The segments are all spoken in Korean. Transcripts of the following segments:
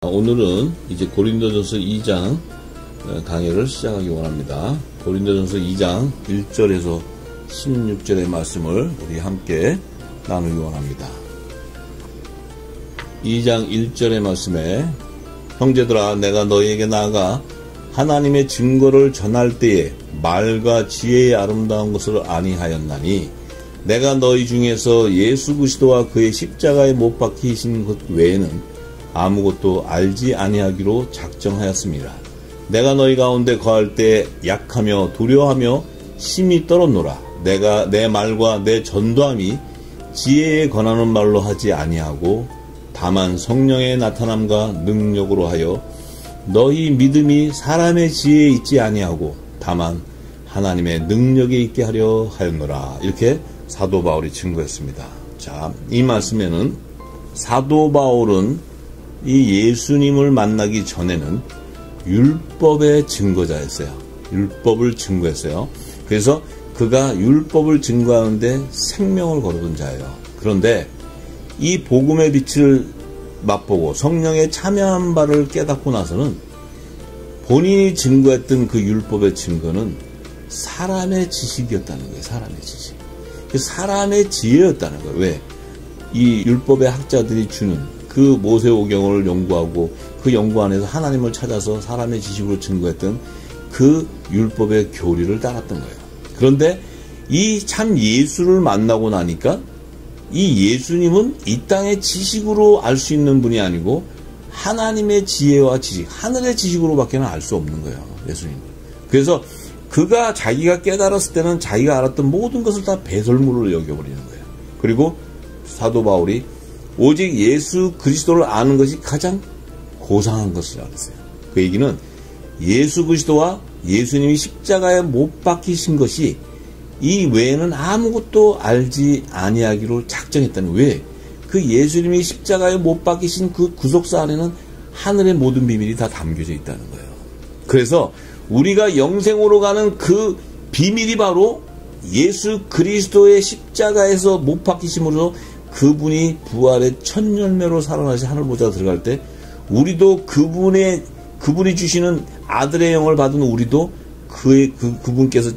오늘은 이제 고린도전서 2장 강의를 시작하기 원합니다. 고린도전서 2장 1절에서 16절의 말씀을 우리 함께 나누기 원합니다. 2장 1절의 말씀에 형제들아 내가 너희에게 나아가 하나님의 증거를 전할 때에 말과 지혜의 아름다운 것을 아니하였나니 내가 너희 중에서 예수 그리스도와 그의 십자가에 못 박히신 것 외에는 아무것도 알지 아니하기로 작정하였습니다. 내가 너희 가운데 거할 때 약하며 두려워하며 심히 떨었노라. 내가 내 말과 내 전도함이 지혜에 권하는 말로 하지 아니하고 다만 성령의 나타남과 능력으로 하여 너희 믿음이 사람의 지혜에 있지 아니하고 다만 하나님의 능력에 있게 하려 하였노라. 이렇게 사도 바울이 증거했습니다. 자, 이 말씀에는 사도 바울은 이 예수님을 만나기 전에는 율법의 증거자였어요. 율법을 증거했어요. 그래서 그가 율법을 증거하는데 생명을 걸어둔 자예요. 그런데 이 복음의 빛을 맛보고 성령에 참여한 바를 깨닫고 나서는 본인이 증거했던 그 율법의 증거는 사람의 지식이었다는 거예요. 사람의 지식. 사람의 지혜였다는 거예요. 왜? 이 율법의 학자들이 주는 그 모세오경을 연구하고 그 연구 안에서 하나님을 찾아서 사람의 지식으로 증거했던 그 율법의 교리를 따랐던 거예요. 그런데 이 참 예수를 만나고 나니까 이 예수님은 이 땅의 지식으로 알 수 있는 분이 아니고 하나님의 지혜와 지식, 하늘의 지식으로밖에는 알 수 없는 거예요. 예수님. 그래서 그가 자기가 깨달았을 때는 자기가 알았던 모든 것을 다 배설물로 여겨버리는 거예요. 그리고 사도 바울이 오직 예수 그리스도를 아는 것이 가장 고상한 것이라고 했어요. 그 얘기는 예수 그리스도와 예수님이 십자가에 못 박히신 것이 이 외에는 아무것도 알지 아니하기로 작정했다는. 왜? 그 예수님이 십자가에 못 박히신 그 구속사 안에는 하늘의 모든 비밀이 다 담겨져 있다는 거예요. 그래서 우리가 영생으로 가는 그 비밀이 바로 예수 그리스도의 십자가에서 못 박히심으로 그분이 부활의 첫 열매로 살아나시 하늘보좌 들어갈 때 우리도 그분이 주시는 아들의 영을 받은 우리도 그분께서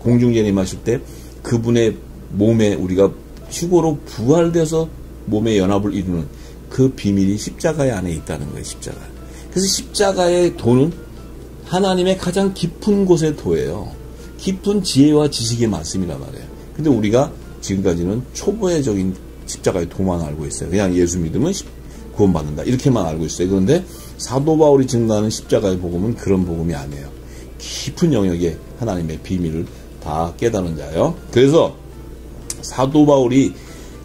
공중재림하실 때 그분의 몸에 우리가 휴고로 부활돼서 몸의 연합을 이루는 그 비밀이 십자가의 안에 있다는 거예요. 십자가. 그래서 십자가의 도는 하나님의 가장 깊은 곳의 도예요. 깊은 지혜와 지식의 말씀이란 말이에요. 근데 우리가 지금까지는 초보적인 십자가의 도만 알고 있어요. 그냥 예수 믿으면 구원받는다. 이렇게만 알고 있어요. 그런데 사도 바울이 증거하는 십자가의 복음은 그런 복음이 아니에요. 깊은 영역의 하나님의 비밀을 다 깨달은 자예요. 그래서 사도 바울이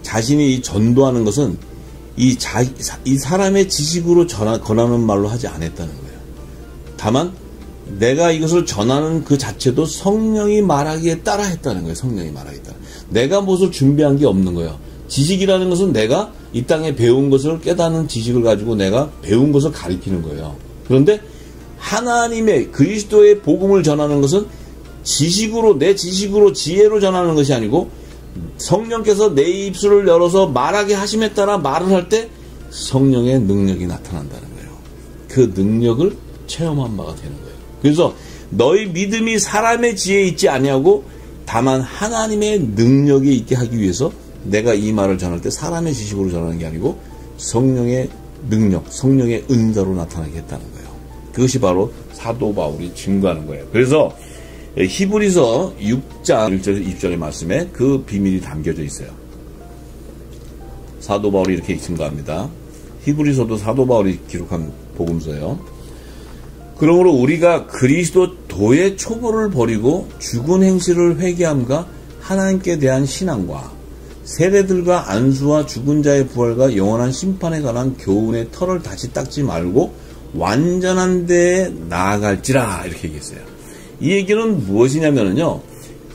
자신이 전도하는 것은 이 사람의 지식으로 권하는 말로 하지 않았다는 거예요. 다만 내가 이것을 전하는 그 자체도 성령이 말하기에 따라 했다는 거예요. 성령이 말하기에 따라. 내가 무엇을 준비한 게 없는 거예요. 지식이라는 것은 내가 이 땅에 배운 것을 깨닫는 지식을 가지고 내가 배운 것을 가리키는 거예요. 그런데 하나님의 그리스도의 복음을 전하는 것은 지식으로, 내 지식으로 지혜로 전하는 것이 아니고 성령께서 내 입술을 열어서 말하게 하심에 따라 말을 할 때 성령의 능력이 나타난다는 거예요. 그 능력을 체험한 바가 되는 거예요. 그래서 너희 믿음이 사람의 지혜에 있지 아니하고 다만 하나님의 능력이 있게 하기 위해서 내가 이 말을 전할 때 사람의 지식으로 전하는 게 아니고 성령의 능력, 성령의 은사로 나타나게 했다는 거예요. 그것이 바로 사도 바울이 증거하는 거예요. 그래서 히브리서 6장 1절 2절의 말씀에 그 비밀이 담겨져 있어요. 사도 바울이 이렇게 증거합니다. 히브리서도 사도 바울이 기록한 복음서예요. 그러므로 우리가 그리스도 도의 초보를 버리고 죽은 행실을 회개함과 하나님께 대한 신앙과 세례들과 안수와 죽은 자의 부활과 영원한 심판에 관한 교훈의 털을 다시 닦지 말고 완전한 데에 나아갈지라 이렇게 얘기했어요. 이 얘기는 무엇이냐면요,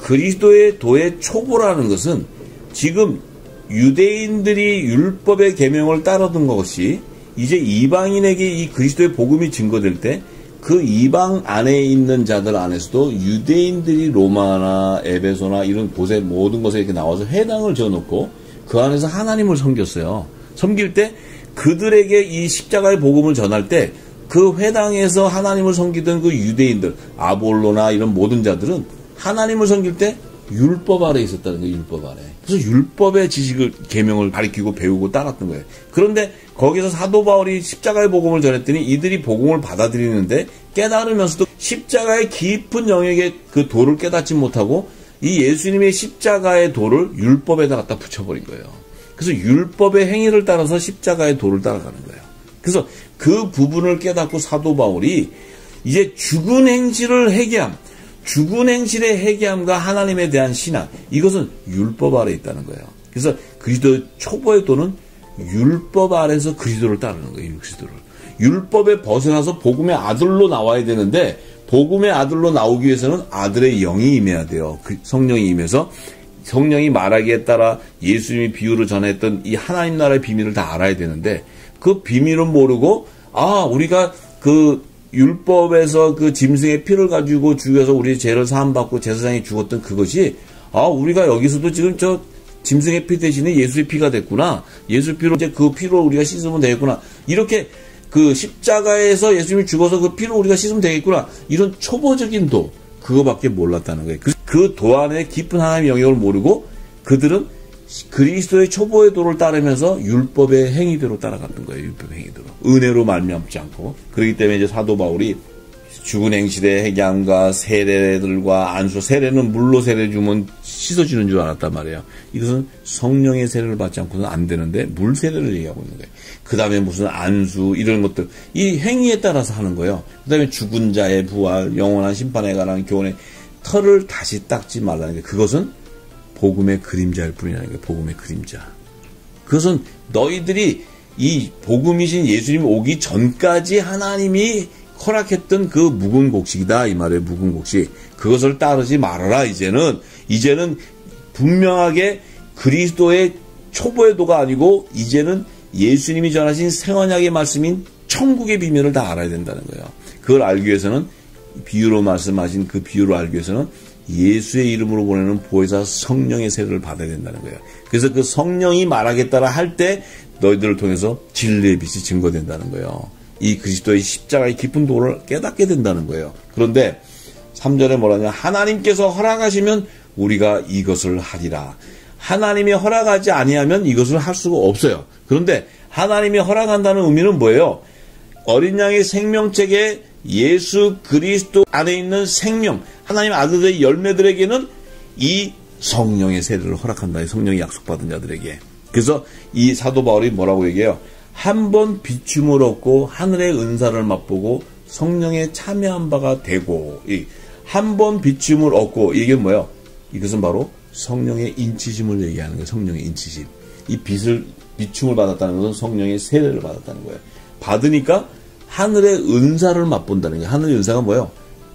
그리스도의 도의 초보라는 것은 지금 유대인들이 율법의 계명을 따르던 것이 이제 이방인에게 이 그리스도의 복음이 증거될 때 그 이방 안에 있는 자들 안에서도 유대인들이 로마나 에베소나 이런 곳에 모든 곳에 이렇게 나와서 회당을 지어놓고 그 안에서 하나님을 섬겼어요. 섬길 때 그들에게 이 십자가의 복음을 전할 때 그 회당에서 하나님을 섬기던 그 유대인들, 아볼로나 이런 모든 자들은 하나님을 섬길 때 율법 아래 있었다는 거예요. 율법 아래. 그래서 율법의 지식을, 계명을 가르치고 배우고 따랐던 거예요. 그런데 거기서 사도 바울이 십자가의 복음을 전했더니 이들이 복음을 받아들이는데 깨달으면서도 십자가의 깊은 영역의 그 도를 깨닫지 못하고 이 예수님의 십자가의 도를 율법에다 갖다 붙여버린 거예요. 그래서 율법의 행위를 따라서 십자가의 도를 따라가는 거예요. 그래서 그 부분을 깨닫고 사도 바울이 이제 죽은 행실을 회개함, 죽은 행실의 회개함과 하나님에 대한 신앙, 이것은 율법 아래 있다는 거예요. 그래서 그리스도의 초보의 도는 율법 아래서 그리스도를 따르는 거예요. 그리스도를. 율법에 벗어나서 복음의 아들로 나와야 되는데 복음의 아들로 나오기 위해서는 아들의 영이 임해야 돼요. 그 성령이 임해서 성령이 말하기에 따라 예수님이 비유로 전했던 이 하나님 나라의 비밀을 다 알아야 되는데 그 비밀은 모르고 우리가 그 율법에서 그 짐승의 피를 가지고 죽여서 우리 죄를 사함받고 제사장이 죽었던 그것이 우리가 여기서도 지금 저 짐승의 피 대신에 예수의 피가 됐구나. 예수 피로 이제 그 피로 우리가 씻으면 되겠구나. 이렇게 그 십자가에서 예수님이 죽어서 그 피로 우리가 씻으면 되겠구나. 이런 초보적인 도, 그거밖에 몰랐다는 거예요. 그 도 안에 깊은 하나님의 영역을 모르고 그들은 그리스도의 초보의 도를 따르면서 율법의 행위대로 따라갔던 거예요. 율법의 행위대로. 은혜로 말미암지 않고. 그렇기 때문에 이제 사도 바울이 죽은 행실의 회개함과 세례들과 안수, 세례는 물로 세례 주면 씻어지는 줄 알았단 말이에요. 이것은 성령의 세례를 받지 않고는 안 되는데 물 세례를 얘기하고 있는 거예요. 그 다음에 무슨 안수 이런 것들 이 행위에 따라서 하는 거예요. 그 다음에 죽은 자의 부활, 영원한 심판에 관한 교훈의 털을 다시 닦지 말라는 게 그것은 복음의 그림자일 뿐이라는 거예요. 복음의 그림자. 그것은 너희들이 이 복음이신 예수님 오기 전까지 하나님이 허락했던 그 묵은 곡식이다. 이 말이에요. 묵은 곡식. 그것을 따르지 말아라. 이제는 분명하게 그리스도의 초보의 도가 아니고 이제는 예수님이 전하신 새언약의 말씀인 천국의 비밀을 다 알아야 된다는 거예요. 그걸 알기 위해서는 비유로 말씀하신 그 비유를 알기 위해서는 예수의 이름으로 보내는 보혜사 성령의 세례를 받아야 된다는 거예요. 그래서 그 성령이 말하겠다라 할 때 너희들을 통해서 진리의 빛이 증거된다는 거예요. 이 그리스도의 십자가의 깊은 도를 깨닫게 된다는 거예요. 그런데 3절에 뭐라냐? 하나님께서 허락하시면 우리가 이것을 하리라. 하나님이 허락하지 아니하면 이것을 할 수가 없어요. 그런데 하나님이 허락한다는 의미는 뭐예요? 어린 양의 생명책에 예수 그리스도 안에 있는 생명, 하나님 아들들의 열매들에게는 이 성령의 세례를 허락한다. 성령이 약속받은 자들에게. 그래서 이 사도 바울이 뭐라고 얘기해요? 한 번 비춤을 얻고 하늘의 은사를 맛보고 성령에 참여한 바가 되고, 한 번 비춤을 얻고, 이게 뭐예요? 이것은 바로 성령의 인치심을 얘기하는 거예요. 성령의 인치심. 이 비춤을 받았다는 것은 성령의 세례를 받았다는 거예요. 받으니까 하늘의 은사를 맛본다는 거예요. 하늘의 은사가 뭐예요?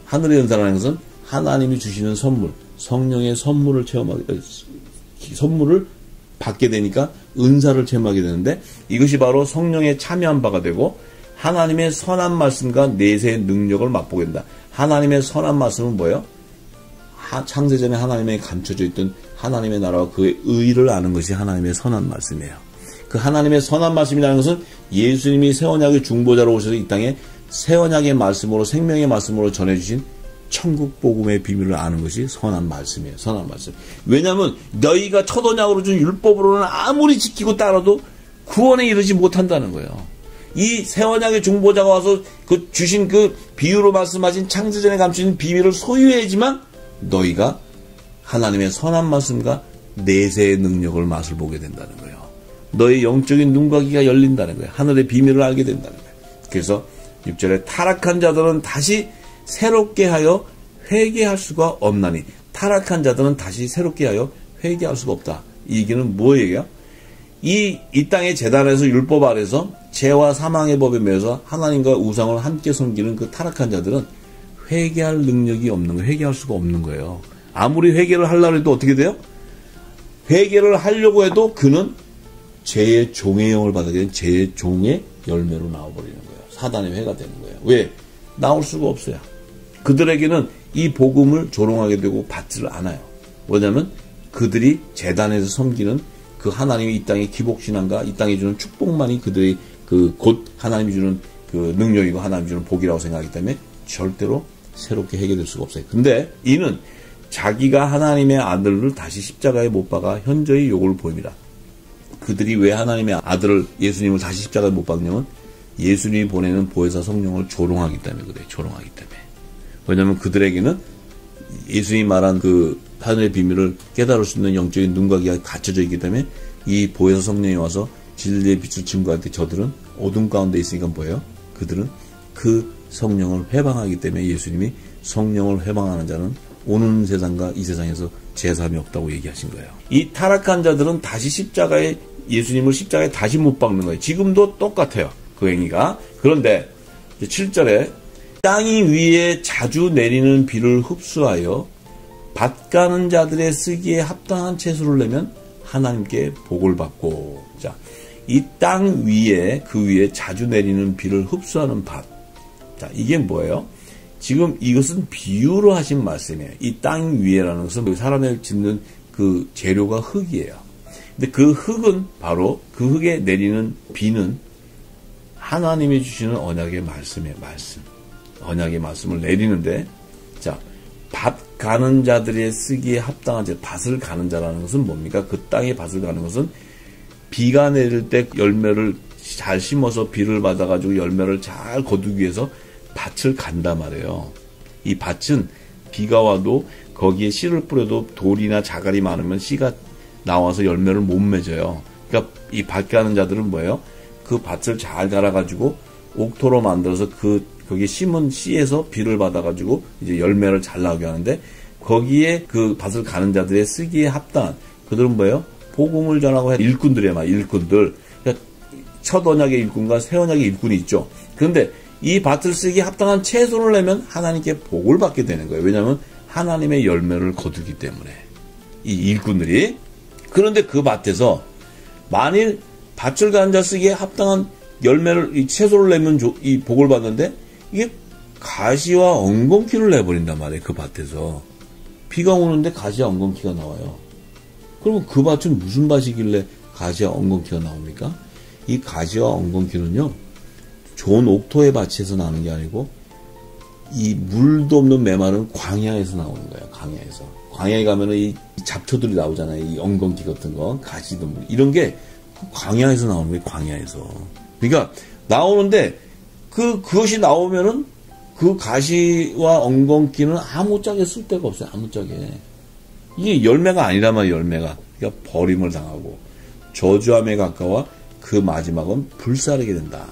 하늘의 은사라는 것은 하나님이 주시는 선물, 성령의 선물을 선물을 받게 되니까 은사를 체험하게 되는데 이것이 바로 성령에 참여한 바가 되고 하나님의 선한 말씀과 내세의 능력을 맛보게 된다. 하나님의 선한 말씀은 뭐예요? 창세전에 하나님의 감춰져 있던 하나님의 나라와 그의 의를 아는 것이 하나님의 선한 말씀이에요. 그 하나님의 선한 말씀이라는 것은 예수님이 새 언약의 중보자로 오셔서 이 땅에 새 언약의 말씀으로 생명의 말씀으로 전해주신 천국 복음의 비밀을 아는 것이 선한 말씀이에요. 선한 말씀. 왜냐하면 너희가 첫 언약으로 준 율법으로는 아무리 지키고 따라도 구원에 이르지 못한다는 거예요. 이 새 언약의 중보자가 와서 그 주신 그 비유로 말씀하신 창세전에 감추신 비밀을 소유해야지만 너희가 하나님의 선한 말씀과 내세의 능력을 맛을 보게 된다는 거예요. 너의 영적인 눈과 귀가 열린다는 거예요. 하늘의 비밀을 알게 된다는 거예요. 그래서 6절에 타락한 자들은 다시 새롭게 하여 회개할 수가 없나니. 타락한 자들은 다시 새롭게 하여 회개할 수가 없다. 이 얘기는 뭐 얘기야? 이 땅의 재단에서 율법 아래서 죄와 사망의 법에 매여서 하나님과 우상을 함께 섬기는 그 타락한 자들은 회개할 능력이 없는 거예요. 회개할 수가 없는 거예요. 아무리 회개를 하려고 해도 어떻게 돼요? 회개를 하려고 해도 그는 죄의 종의 영을 받게 되는 죄의 종의 열매로 나와버리는 거예요. 사단의 회가 되는 거예요. 왜? 나올 수가 없어요. 그들에게는 이 복음을 조롱하게 되고 받지를 않아요. 뭐냐면 그들이 재단에서 섬기는 그 하나님이 이 땅의 기복신앙과 이 땅에 주는 축복만이 그들의 곧 하나님이 주는 그 능력이고 하나님이 주는 복이라고 생각하기 때문에 절대로 새롭게 해결될 수가 없어요. 근데 이는 자기가 하나님의 아들을 다시 십자가에 못 박아 현저히 욕을 보입니다. 그들이 왜 하나님의 아들을 예수님을 다시 십자가에 못 박냐면 예수님이 보내는 보혜사 성령을 조롱하기 때문에 그래요. 조롱하기 때문에. 왜냐하면 그들에게는 예수님이 말한 그 하늘의 비밀을 깨달을 수 있는 영적인 눈과 귀가 갖춰져 있기 때문에 이 보혜사 성령이 와서 진리의 빛을 증거할 때 저들은 어둠 가운데 있으니까 뭐예요? 그들은 그 성령을 회방하기 때문에 예수님이 성령을 회방하는 자는 오는 세상과 이 세상에서 제사함이 없다고 얘기하신 거예요. 이 타락한 자들은 다시 예수님을 십자가에 다시 못 박는 거예요. 지금도 똑같아요. 그 행위가. 그런데 7절에 땅이 위에 자주 내리는 비를 흡수하여 밭 가는 자들의 쓰기에 합당한 채소를 내면 하나님께 복을 받고. 자, 이 땅 위에 그 위에 자주 내리는 비를 흡수하는 밭. 자, 이게 뭐예요? 지금 이것은 비유로 하신 말씀이에요. 이 땅 위에라는 것은 사람이 짓는 그 재료가 흙이에요. 근데 그 흙은 바로 그 흙에 내리는 비는 하나님이 주시는 언약의 말씀이에요. 말씀. 언약의 말씀을 내리는데, 자, 밭 가는 자들의 쓰기에 합당한 자, 밭을 가는 자라는 것은 뭡니까? 그 땅에 밭을 가는 것은 비가 내릴 때 열매를 잘 심어서 비를 받아가지고 열매를 잘 거두기 위해서 밭을 간단 말이에요. 이 밭은 비가 와도 거기에 씨를 뿌려도 돌이나 자갈이 많으면 씨가 나와서 열매를 못 맺어요. 그러니까 이 밭 가는 자들은 뭐예요? 그 밭을 잘 갈아가지고 옥토로 만들어서 거기에 심은 씨에서 비를 받아가지고 이제 열매를 잘 나오게 하는데 거기에 그 밭을 가는 자들의 쓰기에 합당한 그들은 뭐예요? 복음을 전하고 일꾼들이에요. 막 일꾼들. 그러니까 첫 언약의 일꾼과 새 언약의 일꾼이 있죠. 그런데 이 밭을 쓰기에 합당한 채소를 내면 하나님께 복을 받게 되는 거예요. 왜냐하면 하나님의 열매를 거두기 때문에 이 일꾼들이. 그런데 그 밭에서 만일 밭을 가는 자 쓰기에 합당한 열매를 이 채소를 내면 이 복을 받는데 이게 가시와 엉겅퀴를 내버린단 말이에요. 그 밭에서 비가 오는데 가시와 엉겅퀴가 나와요. 그러면 그 밭은 무슨 밭이길래 가시와 엉겅퀴가 나옵니까? 이 가시와 엉겅퀴는요 좋은 옥토의 밭에서 나는 게 아니고 이 물도 없는 메마른 광야에서 나오는 거예요. 광야에서. 광야에 가면은 이 잡초들이 나오잖아요. 이 엉겅퀴 같은 거, 가시도 이런 게 광야에서 나오는 거예요. 광야에서. 그러니까 나오는데 그것이 나오면은 그 가시와 엉겅퀴는 아무짝에 쓸 데가 없어요. 아무짝에. 이게 열매가 아니란 말이에요. 열매가. 그러니까 버림을 당하고 저주함에 가까워 그 마지막은 불사르게 된다.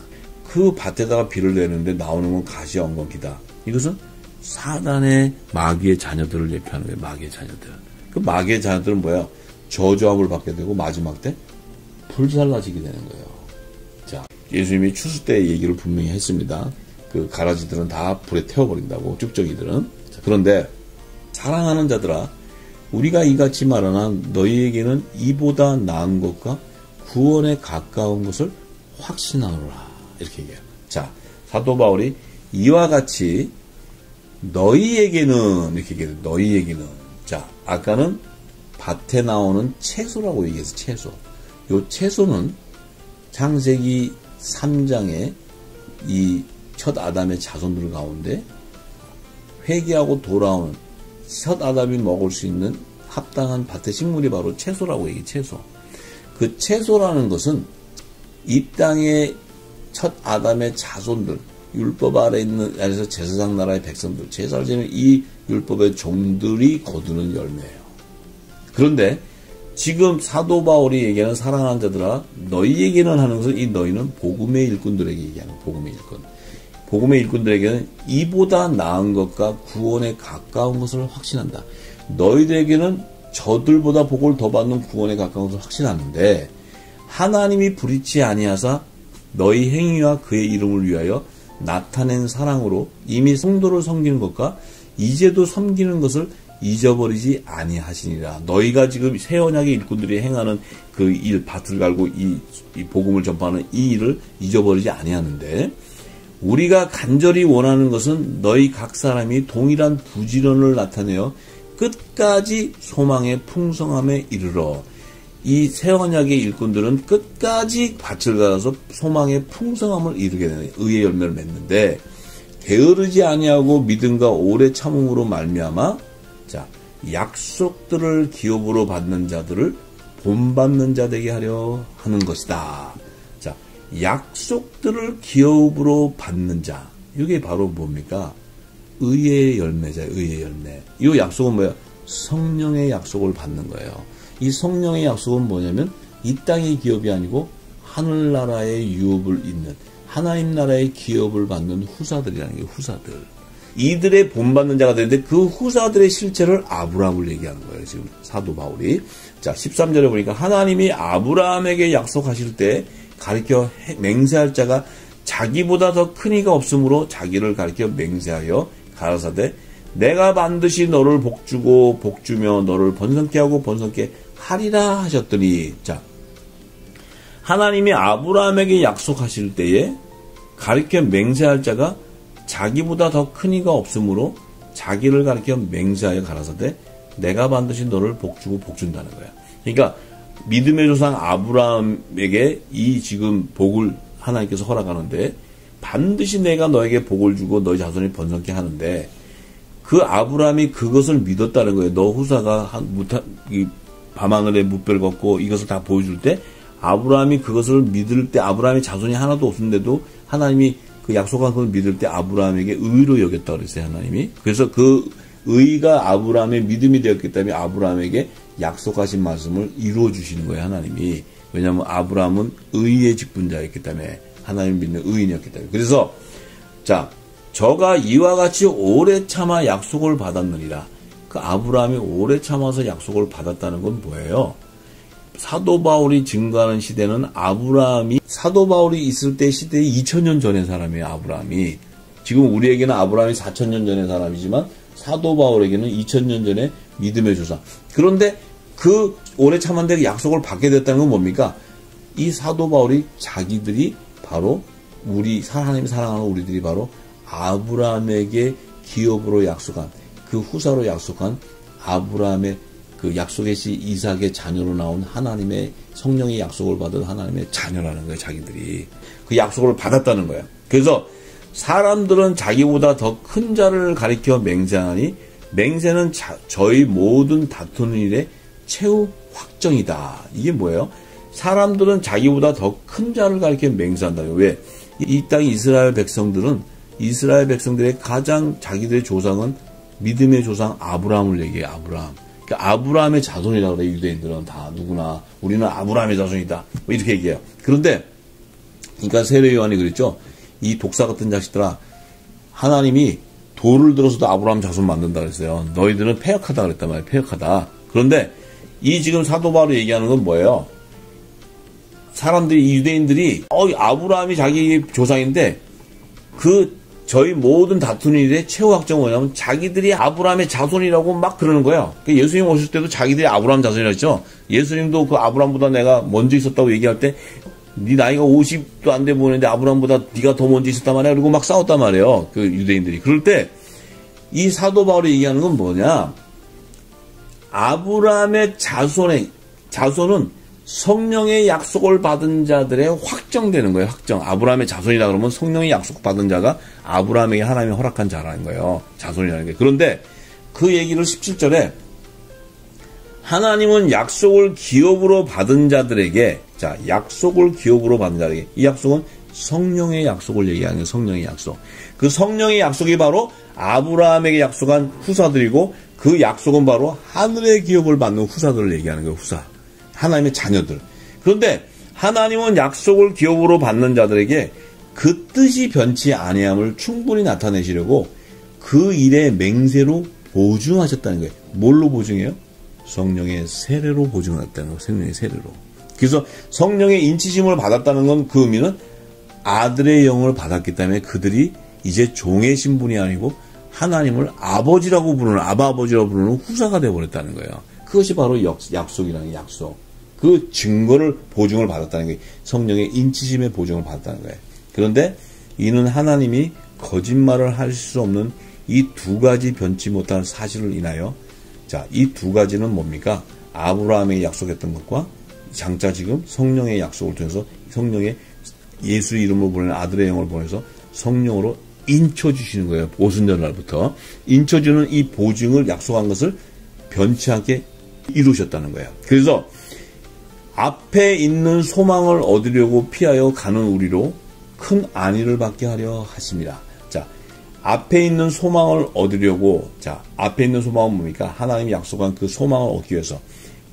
그 밭에다가 비를 내는데 나오는 건 가시와 엉겅퀴다. 이것은 사단의 마귀의 자녀들을 예표하는 거예요. 마귀의 자녀들. 그 마귀의 자녀들은 뭐야? 저주함을 받게 되고 마지막 때 불살라지게 되는 거예요. 자, 예수님이 추수 때 얘기를 분명히 했습니다. 그 가라지들은 다 불에 태워버린다고, 쭉정이들은. 자, 그런데 사랑하는 자들아, 우리가 이같이 말하나 너희에게는 이보다 나은 것과 구원에 가까운 것을 확신하노라. 이렇게 얘기해요. 자, 사도 바울이 이와 같이 너희에게는 이렇게 얘기해요. 너희에게는. 자, 아까는 밭에 나오는 채소라고 얘기해서 채소. 요 채소는 창세기 3장에 이 첫 아담의 자손들 가운데 회개하고 돌아오는 첫 아담이 먹을 수 있는 합당한 밭의 식물이 바로 채소라고 얘기해요. 채소. 그 채소라는 것은 이 땅의 첫 아담의 자손들, 율법 아래 있는 아래서 제사장 나라의 백성들, 제사를 지는 이 율법의 종들이 거두는 열매예요. 그런데 지금 사도 바울이 얘기하는 사랑하는 자들아 너희에게는 하는 것은 이 너희는 복음의 일꾼들에게 얘기하는 복음의 일꾼. 복음의 일꾼들에게는 이보다 나은 것과 구원에 가까운 것을 확신한다. 너희들에게는 저들보다 복을 더 받는 구원에 가까운 것을 확신하는데 하나님이 불의치 아니하사 너희 행위와 그의 이름을 위하여 나타낸 사랑으로 이미 성도를 섬기는 것과 이제도 섬기는 것을 잊어버리지 아니하시니라. 너희가 지금 새 언약의 일꾼들이 행하는 그 일, 밭을 갈고 이 복음을 전파하는 이 일을 잊어버리지 아니하는데 우리가 간절히 원하는 것은 너희 각 사람이 동일한 부지런을 나타내어 끝까지 소망의 풍성함에 이르러. 이 새 언약의 일꾼들은 끝까지 밭을 갈아서 소망의 풍성함을 이루게 되는 의의 열매를 맺는데 게으르지 아니하고 믿음과 오래 참음으로 말미암아 자 약속들을 기업으로 받는 자들을 본받는 자 되게 하려 하는 것이다. 자 약속들을 기업으로 받는 자 이게 바로 뭡니까? 의의 열매자. 의의 열매. 이 약속은 뭐예요? 성령의 약속을 받는 거예요. 이 성령의 약속은 뭐냐면 이 땅의 기업이 아니고 하늘나라의 유업을 잇는 하나님 나라의 기업을 받는 후사들이라는 게 후사들. 이들의 본받는 자가 되는데 그 후사들의 실체를 아브라함을 얘기하는 거예요. 지금 사도 바울이. 자 13절에 보니까 하나님이 아브라함에게 약속하실 때 가르쳐 맹세할 자가 자기보다 더 큰 이가 없으므로 자기를 가르쳐 맹세하여 가라사대 내가 반드시 너를 복주고 복주며 너를 번성케 하고 번성케 하리라 하셨더니 자 하나님이 아브라함에게 약속하실 때에 가르쳐 맹세할 자가 자기보다 더 큰 이가 없으므로 자기를 가르쳐 맹세하여 가라사대 내가 반드시 너를 복주고 복준다는 거야. 그러니까 믿음의 조상 아브라함에게 이 지금 복을 하나님께서 허락하는데 반드시 내가 너에게 복을 주고 너희 자손이 번성케 하는데 그 아브라함이 그것을 믿었다는 거예요. 너 후사가 밤하늘에 뭇별 걷고 이것을 다 보여줄 때 아브라함이 그것을 믿을 때 아브라함의 자손이 하나도 없는데도 하나님이 그 약속한 것을 믿을 때 아브라함에게 의로 여겼다 그랬어요. 하나님이. 그래서 그 의가 아브라함의 믿음이 되었기 때문에 아브라함에게 약속하신 말씀을 이루어 주시는 거예요. 하나님이. 왜냐하면 아브라함은 의의 직분자였기 때문에 하나님 믿는 의인이었기 때문에. 그래서 자 저가 이와 같이 오래 참아 약속을 받았느니라. 그 아브라함이 오래 참아서 약속을 받았다는 건 뭐예요? 사도 바울이 증거하는 시대는 아브라함이 사도 바울이 있을 때 시대에 2000년 전의 사람이에요. 아브라함이. 지금 우리에게는 아브라함이 4000년 전의 사람이지만 사도 바울에게는 2000년 전의 믿음의 조상. 그런데 그 오래 참았는데 약속을 받게 됐다는 건 뭡니까? 이 사도 바울이 자기들이 바로 하나님이 사랑하는 우리들이 바로 아브라함에게 기업으로 약속한 그 후사로 약속한 아브라함의 그 약속의 씨 이삭의 자녀로 나온 하나님의 성령의 약속을 받은 하나님의 자녀라는 거예요. 자기들이 그 약속을 받았다는 거예요. 그래서 사람들은 자기보다 더 큰 자를 가리켜 맹세하니 맹세는 저희 모든 다투는 일의 최후 확정이다. 이게 뭐예요? 사람들은 자기보다 더 큰 자를 가리켜 맹세한다는 거예요. 왜? 이 땅 이스라엘 백성들의 가장 자기들의 조상은 믿음의 조상 아브라함을 얘기해요. 아브라함. 그러니까 아브라함의 자손이라고 그래요. 유대인들은 다 누구나 우리는 아브라함의 자손이다. 뭐 이렇게 얘기해요. 그런데 그러니까 세례 요한이 그랬죠. 이 독사 같은 자식들아 하나님이 돌을 들어서도 아브라함 자손 만든다 그랬어요. 너희들은 패역하다 그랬단 말이에요. 패역하다. 그런데 이 지금 사도 바울이 얘기하는 건 뭐예요? 사람들이 유대인들이 아브라함이 자기 조상인데 저희 모든 다투는 일의 최후 확정은 뭐냐면 자기들이 아브라함의 자손이라고 막 그러는 거예요. 예수님 오실 때도 자기들이 아브라함 자손이라고 했죠. 예수님도 그 아브라함보다 내가 먼저 있었다고 얘기할 때 네 나이가 50도 안 돼 보이는데 아브라함보다 네가 더 먼저 있었단 말이야. 그리고 막 싸웠단 말이에요. 그 유대인들이. 그럴 때 이 사도 바울이 얘기하는 건 뭐냐? 아브라함의 자손은 성령의 약속을 받은 자들의 확정되는 거예요. 확정. 아브라함의 자손이라 그러면 성령의 약속 받은 자가 아브라함에게 하나님이 허락한 자라는 거예요. 자손이라는 게. 그런데 그 얘기를 17절에 하나님은 약속을 기업으로 받은 자들에게 약속을 기업으로 받은 자들에게 이 약속은 성령의 약속을 얘기하는 거예요. 성령의 약속. 그 성령의 약속이 바로 아브라함에게 약속한 후사들이고 그 약속은 바로 하늘의 기업을 받는 후사들을 얘기하는 거예요. 후사. 하나님의 자녀들. 그런데 하나님은 약속을 기업으로 받는 자들에게 그 뜻이 변치 아니함을 충분히 나타내시려고 그 일의 맹세로 보증하셨다는 거예요. 뭘로 보증해요? 성령의 세례로 보증하셨다는 거예요. 성령의 세례로. 그래서 성령의 인치심을 받았다는 건 그 의미는 아들의 영을 받았기 때문에 그들이 이제 종의 신분이 아니고 하나님을 아버지라고 부르는 아버지라고 부르는 후사가 되어버렸다는 거예요. 그것이 바로 약속이라는 약속. 그 증거를 보증을 받았다는 거예요. 성령의 인치심의 보증을 받았다는 거예요. 그런데 이는 하나님이 거짓말을 할 수 없는 이 두 가지 변치 못할 사실을 인하여 이 두 가지는 뭡니까? 아브라함에게 약속했던 것과 장차 지금 성령의 약속을 통해서 성령의 예수 이름으로 보내는 아들의 영을 보내서 성령으로 인쳐주시는 거예요. 오순절 날부터 인쳐주는 이 보증을 약속한 것을 변치 않게 이루셨다는 거예요. 그래서 앞에 있는 소망을 얻으려고 피하여 가는 우리로 큰 안위를 받게 하려 하십니다. 자, 앞에 있는 소망을 얻으려고, 자, 앞에 있는 소망은 뭡니까? 하나님이 약속한 그 소망을 얻기 위해서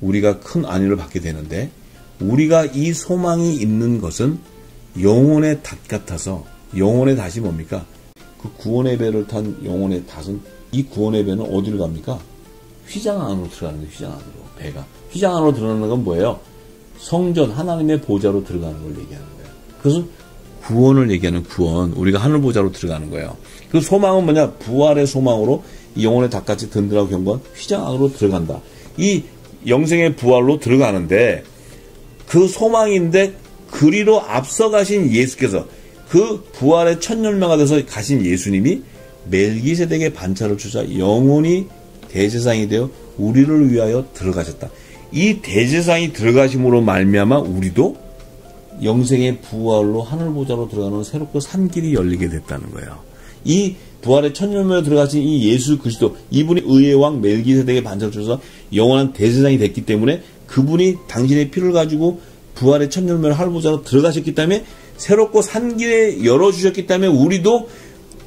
우리가 큰 안위를 받게 되는데, 우리가 이 소망이 있는 것은 영혼의 닷 같아서, 영혼의 닷이 뭡니까? 그 구원의 배를 탄 영혼의 닷은, 이 구원의 배는 어디로 갑니까? 휘장 안으로 들어가는 거예요. 휘장 안으로. 배가. 휘장 안으로 들어가는 건 뭐예요? 성전, 하나님의 보좌로 들어가는 걸 얘기하는 거예요. 그래서 구원을 얘기하는 구원, 우리가 하늘 보좌로 들어가는 거예요. 그 소망은 뭐냐? 부활의 소망으로 이 영혼의 닭같이 든든하고 견고한 휘장 안으로 들어간다. 이 영생의 부활로 들어가는데, 그 소망인데 그리로 앞서가신 예수께서, 그 부활의 첫 열매가 돼서 가신 예수님이 멜기세덱의 반차를 주자 영원히 대제사장이 되어 우리를 위하여 들어가셨다. 이 대제사장이 들어가심으로 말미암아 우리도 영생의 부활로 하늘보좌로 들어가는 새롭고 산 길이 열리게 됐다는 거예요. 이 부활의 첫 열매로 들어가신 이 예수 그리스도, 이분이 의의 왕 멜기세덱의 반차를 주셔서 영원한 대제사장이 됐기 때문에, 그분이 당신의 피를 가지고 부활의 첫 열매로 하늘보좌로 들어가셨기 때문에, 새롭고 산 길에 열어주셨기 때문에 우리도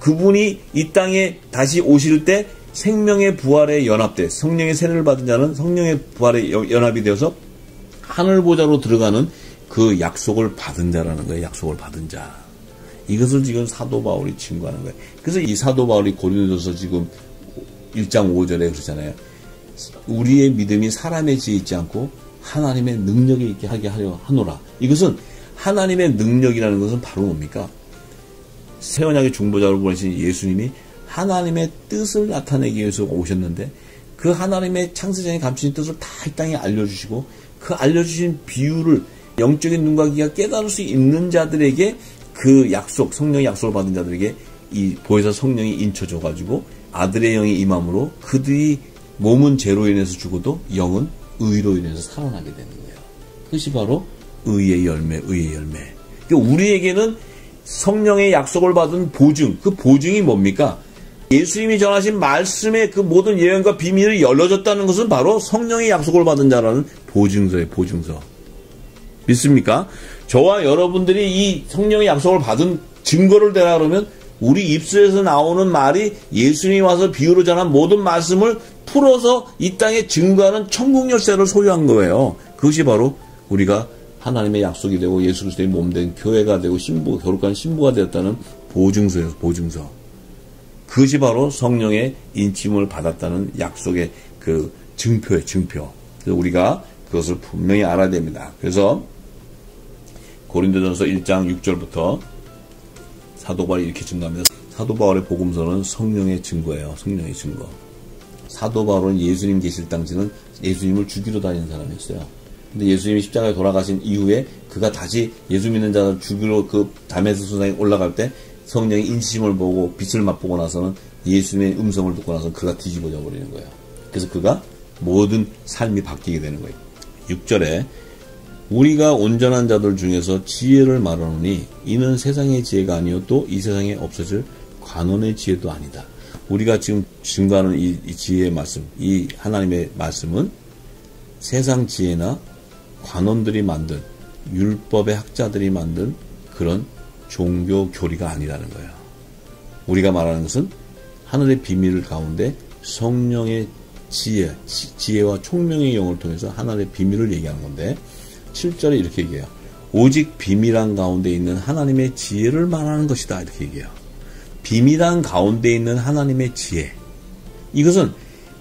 그분이 이 땅에 다시 오실 때 생명의 부활에 연합돼, 성령의 세례를 받은 자는 성령의 부활에 연합이 되어서 하늘보좌로 들어가는 그 약속을 받은 자라는 거예요. 약속을 받은 자. 이것을 지금 사도 바울이 증거하는 거예요. 그래서 이 사도 바울이 고린도전서 지금 1장 5절에 그러잖아요. 우리의 믿음이 사람의 지혜에 있지 않고 하나님의 능력에 있게 하게 하려 하노라. 이것은 하나님의 능력이라는 것은 바로 뭡니까? 새 언약의 중보자로 보내신 예수님이 하나님의 뜻을 나타내기 위해서 오셨는데, 그 하나님의 창세전에 감추신 뜻을 다 이 땅에 알려주시고, 그 알려주신 비유를 영적인 눈과 귀가 깨달을 수 있는 자들에게, 그 약속, 성령의 약속을 받은 자들에게 이 보혜사 성령이 인쳐줘가지고 아들의 영이 임함으로 그들이 몸은 죄로 인해서 죽어도 영은 의로 인해서 살아나게 되는 거예요. 그것이 바로 의의 열매, 의의 열매. 그러니까 우리에게는 성령의 약속을 받은 보증, 그 보증이 뭡니까? 예수님이 전하신 말씀의 그 모든 예언과 비밀이 열려졌다는 것은 바로 성령의 약속을 받은 자라는 보증서예요. 보증서. 믿습니까? 저와 여러분들이 이 성령의 약속을 받은 증거를 대라 그러면 우리 입술에서 나오는 말이 예수님이 와서 비유로 전한 모든 말씀을 풀어서 이 땅에 증거하는 천국 열쇠를 소유한 거예요. 그것이 바로 우리가 하나님의 약속이 되고 예수 그리스도의 몸된 교회가 되고 신부, 거룩한 신부가 되었다는 보증서예요. 보증서. 그것이 바로 성령의 인침을 받았다는 약속의 그 증표예요. 증표. 그래서 우리가 그것을 분명히 알아야 됩니다. 그래서 고린도전서 1장 6절부터 사도 바울이 이렇게 증거합니다. 사도 바울의 복음서는 성령의 증거예요. 성령의 증거. 사도 바울은 예수님 계실 당시는 예수님을 죽이러 다니는 사람이었어요. 근데 예수님이 십자가에 돌아가신 이후에 그가 다시 예수 믿는 자를 죽이러 그 다메섹 수상에 올라갈 때 성령의 인치심을 보고 빛을 맛보고 나서는 예수님의 음성을 듣고 나서 그가 뒤집어져 버리는 거예요. 그래서 그가 모든 삶이 바뀌게 되는 거예요. 6절에 우리가 온전한 자들 중에서 지혜를 말하노니 이는 세상의 지혜가 아니요 또 이 세상에 없어질 관원의 지혜도 아니다. 우리가 지금 증거하는 이 지혜의 말씀, 이 하나님의 말씀은 세상 지혜나 관원들이 만든, 율법의 학자들이 만든 그런 종교 교리가 아니라는 거예요. 우리가 말하는 것은 하늘의 비밀 가운데 성령의 지혜와 총명의 영을 통해서 하나님의 비밀을 얘기하는 건데, 7절에 이렇게 얘기해요. 오직 비밀한 가운데 있는 하나님의 지혜를 말하는 것이다. 이렇게 얘기해요. 비밀한 가운데 있는 하나님의 지혜. 이것은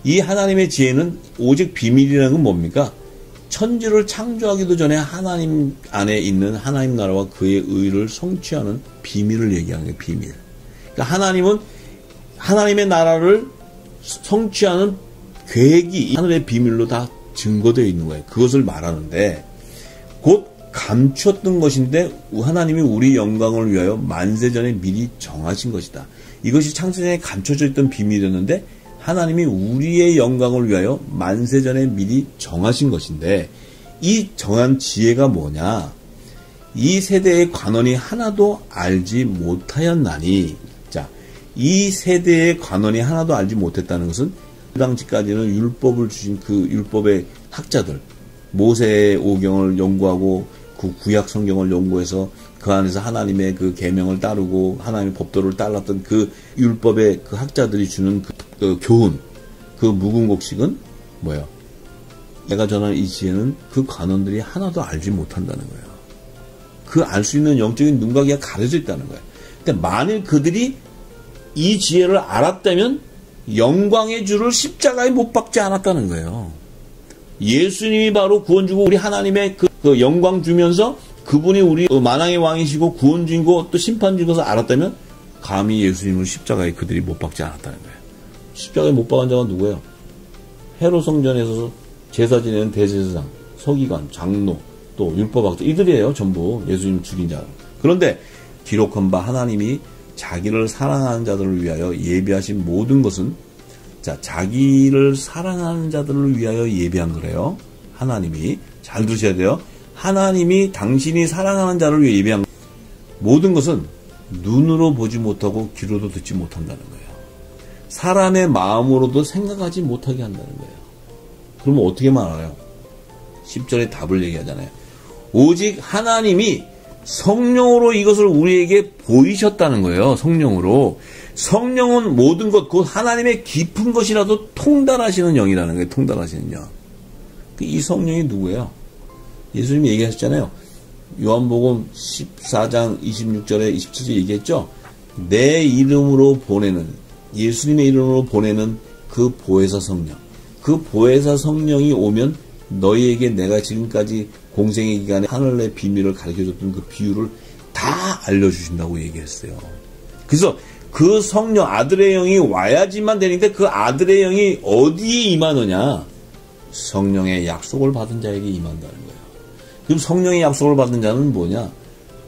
이 하나님의 지혜는 오직 비밀이라는 건 뭡니까? 천지를 창조하기도 전에 하나님 안에 있는 하나님 나라와 그의 의를 성취하는 비밀을 얘기하는 거예요. 비밀. 그러니까 하나님은 하나님의 나라를 성취하는 계획이 하늘의 비밀로 다 증거되어 있는 거예요. 그것을 말하는데 곧 감추었던 것인데 하나님이 우리 영광을 위하여 만세전에 미리 정하신 것이다. 이것이 창세전에 감춰져 있던 비밀이었는데 하나님이 우리의 영광을 위하여 만세전에 미리 정하신 것인데, 이 정한 지혜가 뭐냐? 이 세대의 관원이 하나도 알지 못하였나니. 자, 이 세대의 관원이 하나도 알지 못했다는 것은 그 당시까지는 율법을 주신 그 율법의 학자들, 모세의 오경을 연구하고 그 구약 성경을 연구해서 그 안에서 하나님의 그 계명을 따르고 하나님의 법도를 따랐던 그 율법의 그 학자들이 주는 그 교훈, 그 묵은 곡식은 뭐예요? 내가 전하는 이 지혜는 그 관원들이 하나도 알지 못한다는 거예요. 그 알 수 있는 영적인 눈가기가 가려져 있다는 거예요. 근데 만일 그들이 이 지혜를 알았다면 영광의 주를 십자가에 못 박지 않았다는 거예요. 예수님이 바로 구원 주고 우리 하나님의 그 영광 주면서 그분이 우리 만왕의 왕이시고 구원 주고 또 심판 주는 것을 알았다면 감히 예수님을 십자가에 그들이 못 박지 않았다는 거예요. 십자가에 못 박은 자가 누구예요? 헤롯 성전에서 제사 지내는 대제사장, 서기관, 장로, 또 율법학자 이들이에요. 전부 예수님 죽인 자. 그런데 기록한 바 하나님이 자기를 사랑하는 자들을 위하여 예비하신 모든 것은 자, 자기를 사랑하는 자들을 위하여 예비한 거래요. 하나님이. 잘 들으셔야 돼요. 하나님이 당신이 사랑하는 자를 위해 예비한 모든 것은 눈으로 보지 못하고 귀로도 듣지 못한다는 거예요. 사람의 마음으로도 생각하지 못하게 한다는 거예요. 그러면 어떻게 말해요? 10절에 답을 얘기하잖아요. 오직 하나님이 성령으로 이것을 우리에게 보이셨다는 거예요. 성령으로. 성령은 모든 것, 곧 하나님의 깊은 것이라도 통달하시는 영이라는 거예요. 통달하시는 영. 이 성령이 누구예요? 예수님이 얘기하셨잖아요. 요한복음 14장 26절에 27절에 얘기했죠. 내 이름으로 보내는, 예수님의 이름으로 보내는 그 보혜사 성령. 그 보혜사 성령이 오면 너희에게 내가 지금까지 공생의 기간에 하늘의 비밀을 가르쳐줬던 그 비유를 다 알려주신다고 얘기했어요. 그래서 그 성령, 아들의 영이 와야지만 되는데 그 아들의 영이 어디에 임하느냐? 성령의 약속을 받은 자에게 임한다는 거예요. 그럼 성령의 약속을 받은 자는 뭐냐?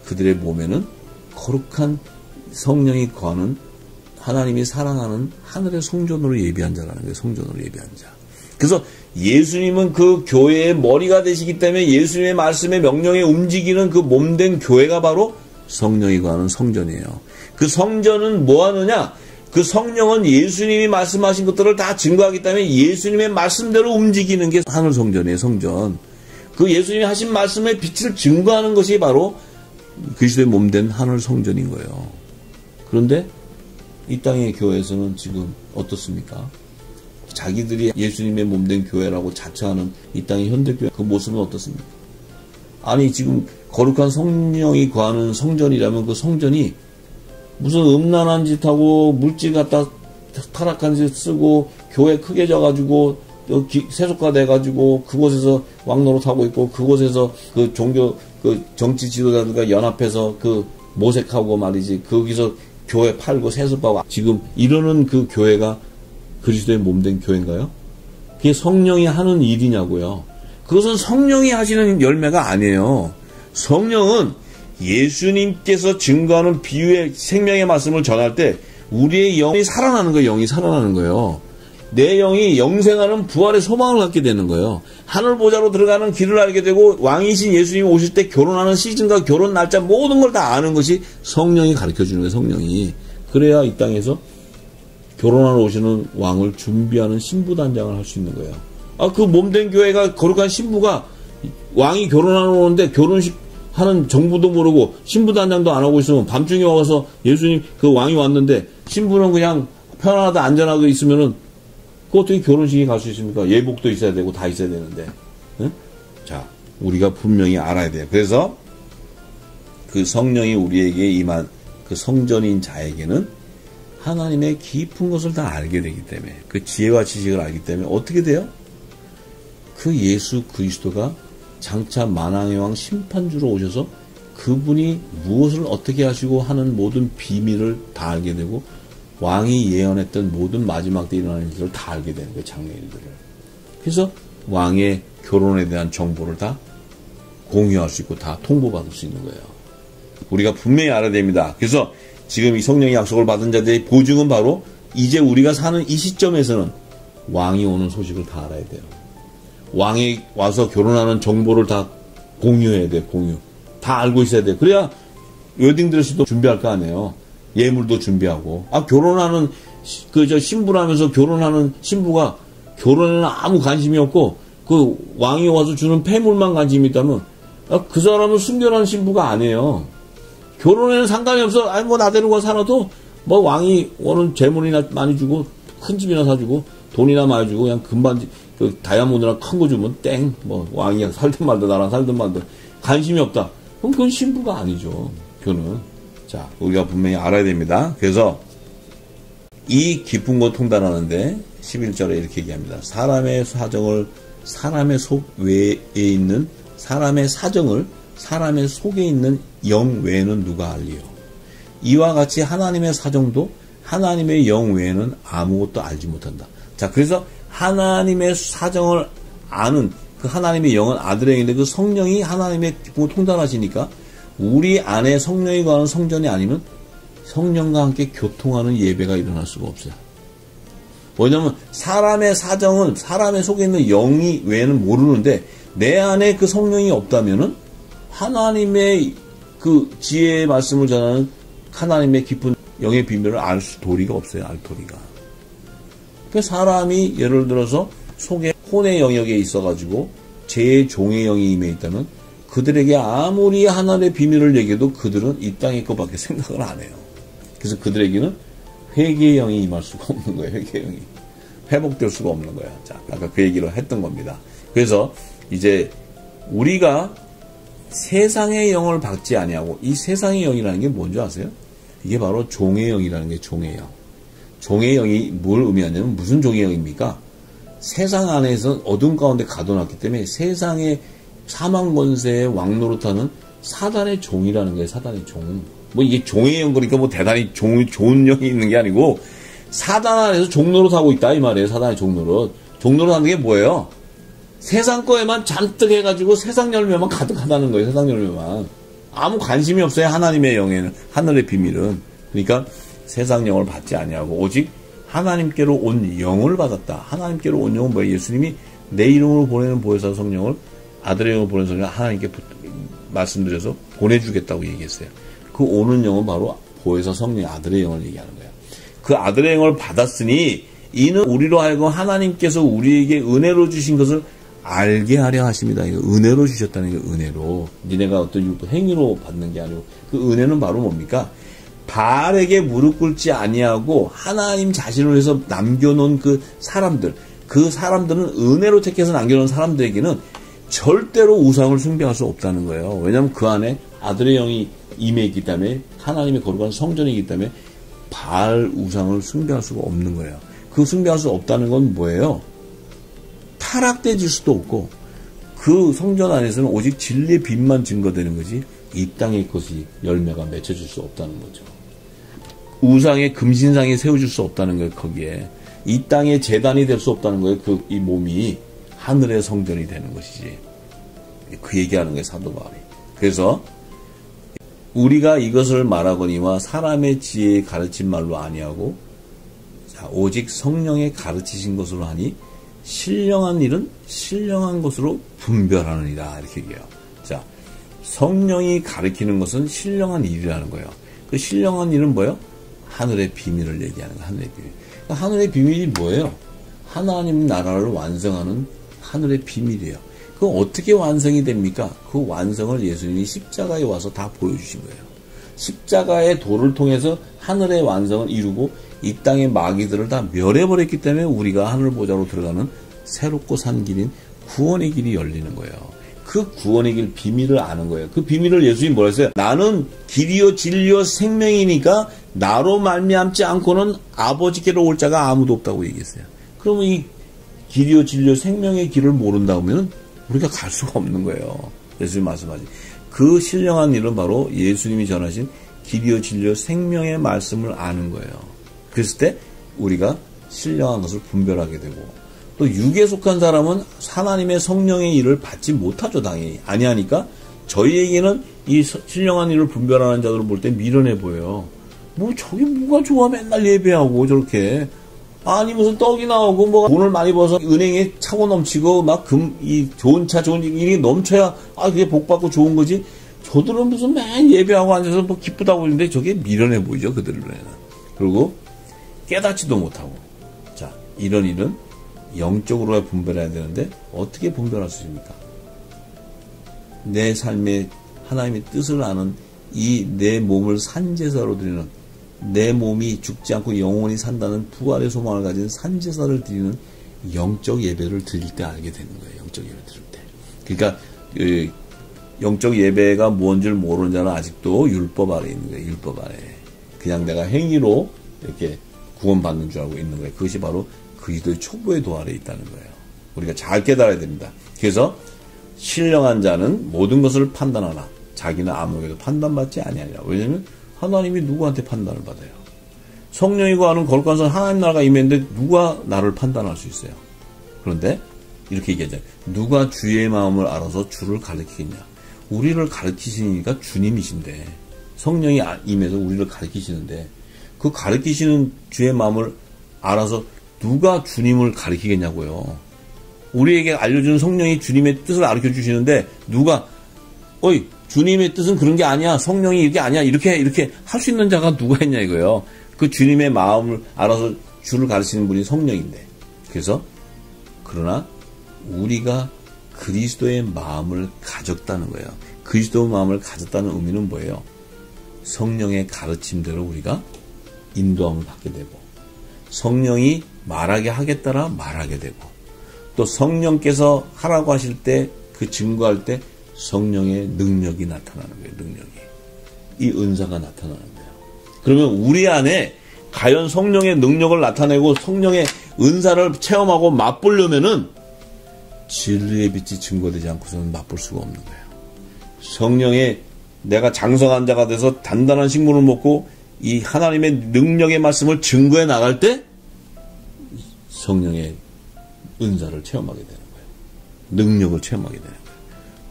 그들의 몸에는 거룩한 성령이 거하는 하나님이 사랑하는 하늘의 성전으로 예비한 자라는 거예요. 성전으로 예비한 자. 그래서 예수님은 그 교회의 머리가 되시기 때문에 예수님의 말씀의 명령에 움직이는 그 몸된 교회가 바로 성령이 거하는 성전이에요. 그 성전은 뭐 하느냐? 그 성령은 예수님이 말씀하신 것들을 다 증거하기 때문에 예수님의 말씀대로 움직이는 게 하늘 성전이에요. 성전. 그 예수님이 하신 말씀의 빛을 증거하는 것이 바로 그리스도의 몸된 하늘 성전인 거예요. 그런데 이 땅의 교회에서는 지금 어떻습니까? 자기들이 예수님의 몸된 교회라고 자처하는 이 땅의 현대교회 그 모습은 어떻습니까? 아니 지금 거룩한 성령이 거하는 성전이라면 그 성전이 무슨 음란한 짓하고 물질 갖다 타락한 짓 쓰고 교회 크게 져가지고 세속화 돼가지고 그곳에서 왕노릇하고 있고 그곳에서 그 종교 그 정치 지도자들과 연합해서 그 모색하고 말이지 거기서 교회 팔고 세습하고 지금 이러는 그 교회가 그리스도의 몸된 교회인가요? 그게 성령이 하는 일이냐고요. 그것은 성령이 하시는 열매가 아니에요. 성령은 예수님께서 증거하는 비유의 생명의 말씀을 전할 때 우리의 영이 살아나는 거예요. 영이 살아나는 거예요. 내 영이 영생하는 부활의 소망을 갖게 되는 거예요. 하늘 보좌로 들어가는 길을 알게 되고 왕이신 예수님이 오실 때 결혼하는 시즌과 결혼 날짜 모든 걸 다 아는 것이 성령이 가르쳐주는 거예요. 성령이. 그래야 이 땅에서 결혼하러 오시는 왕을 준비하는 신부단장을 할 수 있는 거예요. 그 몸된 교회가 거룩한 신부가 왕이 결혼하러 오는데 결혼식 하는 정부도 모르고 신부단장도 안 하고 있으면 밤중에 와서 예수님 그 왕이 왔는데 신부는 그냥 편안하다 안전하게 있으면은 그 어떻게 결혼식에 갈 수 있습니까? 예복도 있어야 되고 다 있어야 되는데. 응? 자, 우리가 분명히 알아야 돼요. 그래서 그 성령이 우리에게 임한 그 성전인 자에게는 하나님의 깊은 것을 다 알게 되기 때문에 그 지혜와 지식을 알기 때문에 어떻게 돼요? 그 예수 그리스도가 장차 만왕의 왕 심판주로 오셔서 그분이 무엇을 어떻게 하시고 하는 모든 비밀을 다 알게 되고 왕이 예언했던 모든 마지막 때 일어나는 일들을 다 알게 되는 거예요. 장래일들을. 그래서 왕의 결혼에 대한 정보를 다 공유할 수 있고 다 통보받을 수 있는 거예요. 우리가 분명히 알아야 됩니다. 그래서 지금 이 성령의 약속을 받은 자들의 보증은 바로 이제 우리가 사는 이 시점에서는 왕이 오는 소식을 다 알아야 돼요. 왕이 와서 결혼하는 정보를 다 공유해야 돼, 공유. 다 알고 있어야 돼. 그래야 웨딩드레스도 준비할 거 아니에요. 예물도 준비하고. 결혼하는, 신부라면서 결혼하는 신부가 결혼에는 아무 관심이 없고, 그 왕이 와서 주는 폐물만 관심이 있다면, 그 사람은 순결한 신부가 아니에요. 결혼에는 상관이 없어. 나 데리고 살아도, 왕이 오는 재물이나 많이 주고, 큰 집이나 사주고, 돈이나 많이 주고, 그냥 금반지, 다이아몬드나 큰 거 주면 땡. 왕이 살든 말든 나랑 살든 말든 관심이 없다. 그럼 그건 신부가 아니죠. 그거는. 자, 우리가 분명히 알아야 됩니다. 그래서 이 깊은 거 통달하는데 11절에 이렇게 얘기합니다. 사람의 사정을 사람의 속 외에 있는 사람의 사정을 사람의 속에 있는 영 외에는 누가 알리요. 이와 같이 하나님의 사정도 하나님의 영 외에는 아무것도 알지 못한다. 자, 그래서 하나님의 사정을 아는 그 하나님의 영은 아들의 영인데 그 성령이 하나님의 기쁨을 통달하시니까 우리 안에 성령이 거하는 성전이 아니면 성령과 함께 교통하는 예배가 일어날 수가 없어요. 왜냐하면 사람의 사정은 사람의 속에 있는 영이 외에는 모르는데 내 안에 그 성령이 없다면은 하나님의 그 지혜의 말씀을 전하는 하나님의 깊은 영의 비밀을 알 도리가 없어요. 알 도리가. 그 사람이 예를 들어서 속에 혼의 영역에 있어가지고 제 종의 영이 임해 있다면 그들에게 아무리 하나님의 비밀을 얘기해도 그들은 이 땅의 것밖에 생각을 안 해요. 그래서 그들에게는 회개의 영이 임할 수가 없는 거예요. 회개의 영이. 회복될 수가 없는 거야. 자, 아까 그 얘기를 했던 겁니다. 그래서 이제 우리가 세상의 영을 받지 아니하고 이 세상의 영이라는 게 뭔지 아세요? 이게 바로 종의 영이라는 게 종의 영. 종의 영이 뭘 의미하냐면 무슨 종의 영입니까? 세상 안에서 어둠 가운데 가둬놨기 때문에 세상의 사망 권세의 왕노릇하는 사단의 종이라는 거예요. 사단의 종. 이게 종의 영 그러니까 대단히 좋은 영이 있는 게 아니고 사단 안에서 종노릇하고 있다 이 말이에요. 사단의 종노릇. 종노릇하는 게 뭐예요? 세상 거에만 잔뜩 해가지고 세상 열매만 가득하다는 거예요. 세상 열매만. 아무 관심이 없어요. 하나님의 영에는. 하늘의 비밀은. 그러니까 세상 영을 받지 아니하고 오직 하나님께로 온 영을 받았다. 하나님께로 온 영은 뭐예요? 예수님이 내 이름으로 보내는 보혜사 성령을 아들의 영을 보내는 성령을 하나님께 말씀드려서 보내주겠다고 얘기했어요. 그 오는 영은 바로 보혜사 성령 아들의 영을 얘기하는 거예요. 그 아들의 영을 받았으니 이는 우리로 하여금 하나님께서 우리에게 은혜로 주신 것을 알게 하려 하십니다. 이거 은혜로 주셨다는 게 은혜로. 니네가 어떤 행위로 받는 게 아니고 그 은혜는 바로 뭡니까? 바알에게 무릎 꿇지 아니하고 하나님 자신을 위해서 남겨놓은 그 사람들은 은혜로 택해서 남겨놓은 사람들에게는 절대로 우상을 숭배할 수 없다는 거예요. 왜냐하면 그 안에 아들의 영이 임해 있기 때문에 하나님의 거룩한 성전이기 때문에 바알 우상을 숭배할 수가 없는 거예요. 그 숭배할 수 없다는 건 뭐예요? 타락되질 수도 없고 그 성전 안에서는 오직 진리의 빛만 증거되는 거지 이 땅의 것이 열매가 맺혀질 수 없다는 거죠. 우상의 금신상에 세워줄 수 없다는 거예요. 거기에 이 땅의 제단이 될 수 없다는 거예요. 이 몸이 하늘의 성전이 되는 것이지. 그 얘기하는 거예요. 사도 바울이. 그래서 우리가 이것을 말하거니와 사람의 지혜에 가르친 말로 아니하고 오직 성령의 가르치신 것으로 하니 신령한 일은 신령한 것으로 분별하느니라 이렇게 얘기해요. 자, 성령이 가르치는 것은 신령한 일이라는 거예요. 그 신령한 일은 뭐예요? 하늘의 비밀을 얘기하는 거예요. 하늘의 비밀. 그러니까 하늘의 비밀이 뭐예요? 하나님 나라를 완성하는 하늘의 비밀이에요. 그건 어떻게 완성이 됩니까? 그 완성을 예수님이 십자가에 와서 다 보여주신 거예요. 십자가의 도를 통해서 하늘의 완성을 이루고 이 땅의 마귀들을 다 멸해버렸기 때문에 우리가 하늘 보좌로 들어가는 새롭고 산 길인 구원의 길이 열리는 거예요. 그 구원의 길 비밀을 아는 거예요. 그 비밀을 예수님이 뭐라 했어요? 나는 길이요 진리요 생명이니까 나로 말미암지 않고는 아버지께로 올 자가 아무도 없다고 얘기했어요. 그러면 이 길이요 진리요 생명의 길을 모른다 하면 우리가 갈 수가 없는 거예요. 예수님 말씀하지. 그 신령한 일은 바로 예수님이 전하신 길이요 진리요 생명의 말씀을 아는 거예요. 그랬을 때 우리가 신령한 것을 분별하게 되고 또 육에 속한 사람은 하나님의 성령의 일을 받지 못하죠. 당연히. 아니하니까 저희에게는 이 신령한 일을 분별하는 자들을 볼 때 미련해 보여요. 저게 뭐가 좋아 맨날 예배하고 저렇게 아니 무슨 떡이 나오고 뭐 돈을 많이 벌어서 은행에 차고 넘치고 막 이 좋은 차 좋은 일이 넘쳐야 그게 복 받고 좋은 거지. 저들은 무슨 맨 예배하고 앉아서 뭐 기쁘다고 그러는데 저게 미련해 보이죠, 그들 눈에는. 그리고 깨닫지도 못하고. 자, 이런 일은 영적으로 분별해야 되는데 어떻게 분별할 수 있습니까? 내 삶에 하나님의 뜻을 아는 이 내 몸을 산제사로 드리는, 내 몸이 죽지 않고 영원히 산다는 부활의 소망을 가진 산제사를 드리는 영적 예배를 드릴 때 알게 되는 거예요. 영적 예배 드릴 때. 그러니까 영적 예배가 뭔지를 모르는 자는 아직도 율법 아래에 있는 거예요. 율법 아래. 그냥 내가 행위로 이렇게 구원받는 줄 알고 있는 거예요. 그것이 바로 그리스도의 촉부의 도 아래에 있다는 거예요. 우리가 잘 깨달아야 됩니다. 그래서 신령한 자는 모든 것을 판단하나 자기는 아무에게도 판단받지 아니하리라. 왜냐하면 하나님이 누구한테 판단을 받아요? 성령이 구하는 거룩한 선 하나님 나라가 임했는데 누가 나를 판단할 수 있어요? 그런데 이렇게 얘기하잖아요. 누가 주의 마음을 알아서 주를 가르치겠냐? 우리를 가르치시니까 주님이신데, 성령이 임해서 우리를 가르치시는데, 그 가르치시는 주의 마음을 알아서 누가 주님을 가르치겠냐고요. 우리에게 알려주는 성령이 주님의 뜻을 가르쳐 주시는데 누가 주님의 뜻은 그런 게 아니야, 성령이 이게 아니야, 이렇게 할 수 있는 자가 누가 있냐 이거예요. 그 주님의 마음을 알아서 주를 가르치는 분이 성령인데. 그래서 그러나 우리가 그리스도의 마음을 가졌다는 거예요. 그리스도의 마음을 가졌다는 의미는 뭐예요? 성령의 가르침대로 우리가 인도함을 받게 되고, 성령이 말하게 하겠다라 말하게 되고, 또 성령께서 하라고 하실 때, 그 증거할 때 성령의 능력이 나타나는 거예요. 능력이. 이 은사가 나타나는 거예요. 그러면 우리 안에 과연 성령의 능력을 나타내고 성령의 은사를 체험하고 맛보려면은 진리의 빛이 증거되지 않고서는 맛볼 수가 없는 거예요. 성령의 내가 장성한 자가 돼서 단단한 식물을 먹고 이 하나님의 능력의 말씀을 증거해 나갈 때 성령의 은사를 체험하게 되는 거예요. 능력을 체험하게 되는 거예요.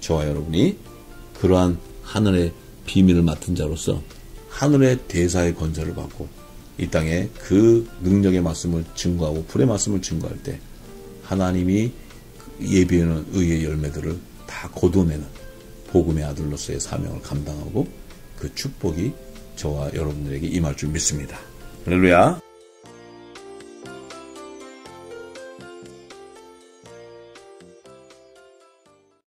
저와 여러분이 그러한 하늘의 비밀을 맡은 자로서 하늘의 대사의 건설을 받고 이 땅에 그 능력의 말씀을 증거하고 불의 말씀을 증거할 때 하나님이 예비하는 의의 열매들을 다 거두어내는 복음의 아들로서의 사명을 감당하고 그 축복이 저와 여러분들에게 임할 줄 믿습니다. 할렐루야.